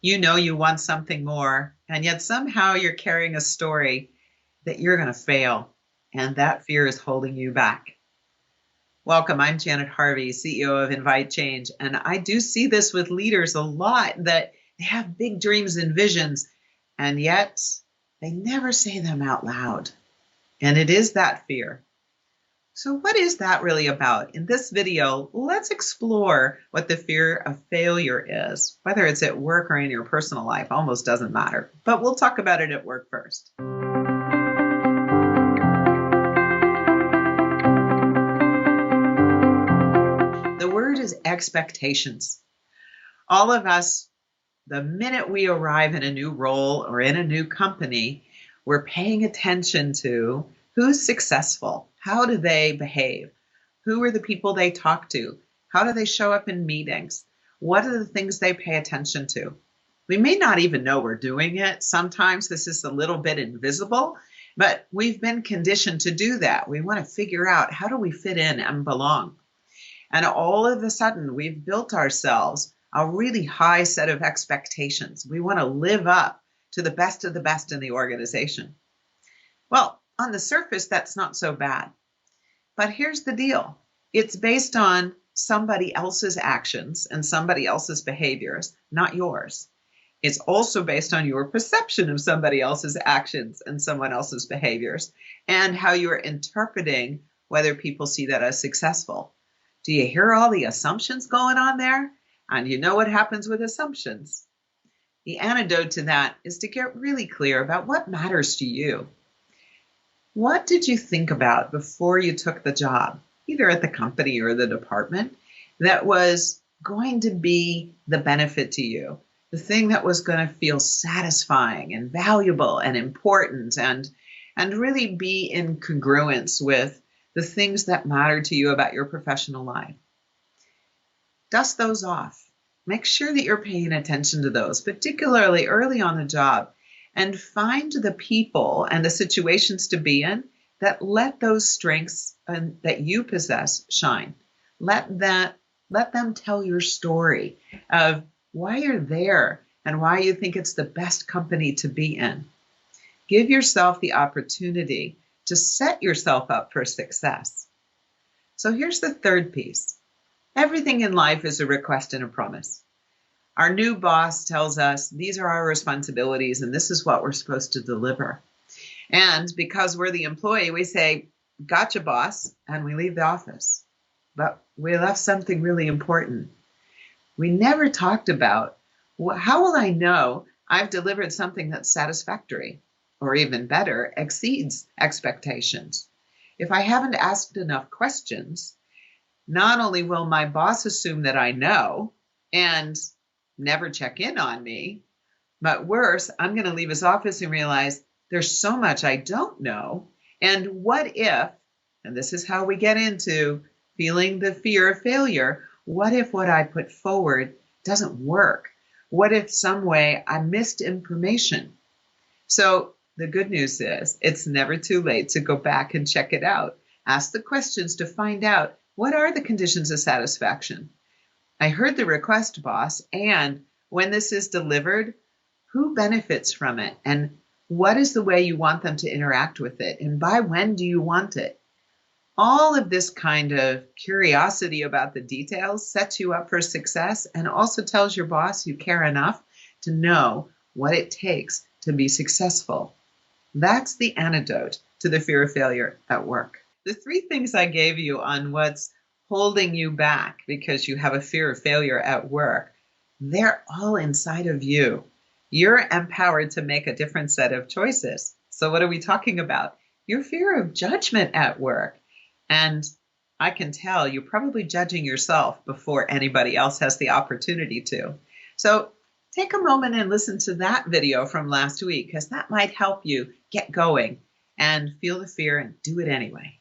You know you want something more, and yet somehow you're carrying a story that you're going to fail, and that fear is holding you back. Welcome, I'm Janet Harvey, CEO of Invite Change, and I do see this with leaders a lot, that they have big dreams and visions, and yet they never say them out loud. And it is that fear. So what is that really about? In this video, let's explore what the fear of failure is. Whether it's at work or in your personal life, almost doesn't matter. But we'll talk about it at work first. The word is expectations. All of us, the minute we arrive in a new role or in a new company, we're paying attention to who's successful, how do they behave, who are the people they talk to, how do they show up in meetings, what are the things they pay attention to. We may not even know we're doing it. Sometimes this is a little bit invisible, but we've been conditioned to do that. We want to figure out, how do we fit in and belong? And all of a sudden, we've built ourselves a really high set of expectations. We want to live up to the best of the best in the organization. Well, on the surface, that's not so bad. But here's the deal. It's based on somebody else's actions and somebody else's behaviors, not yours. It's also based on your perception of somebody else's actions and someone else's behaviors, and how you're interpreting whether people see that as successful. Do you hear all the assumptions going on there? And you know what happens with assumptions. The antidote to that is to get really clear about what matters to you. What did you think about before you took the job, either at the company or the department, that was going to be the benefit to you? The thing that was going to feel satisfying and valuable and important and really be in congruence with the things that matter to you about your professional life. Dust those off. Make sure that you're paying attention to those, particularly early on the job, and find the people and the situations to be in that let those strengths that you possess shine. Let them tell your story of why you're there and why you think it's the best company to be in. Give yourself the opportunity to set yourself up for success. So here's the third piece. Everything in life is a request and a promise. Our new boss tells us these are our responsibilities and this is what we're supposed to deliver. And because we're the employee, we say, gotcha, boss, and we leave the office. But we left something really important. We never talked about, how will I know I've delivered something that's satisfactory? Or even better, exceeds expectations. If I haven't asked enough questions, not only will my boss assume that I know and never check in on me, but worse, I'm going to leave his office and realize there's so much I don't know. And what if, and this is how we get into feeling the fear of failure, what if what I put forward doesn't work? What if some way I missed information? So the good news is it's never too late to go back and check it out. Ask the questions to find out, what are the conditions of satisfaction? I heard the request, boss, and when this is delivered, who benefits from it? And what is the way you want them to interact with it? And by when do you want it? All of this kind of curiosity about the details sets you up for success and also tells your boss you care enough to know what it takes to be successful. That's the antidote to the fear of failure at work. The three things I gave you on what's holding you back because you have a fear of failure at work, they're all inside of you. You're empowered to make a different set of choices. So what are we talking about? Your fear of judgment at work. And I can tell you're probably judging yourself before anybody else has the opportunity to. So take a moment and listen to that video from last week, because that might help you get going and feel the fear and do it anyway.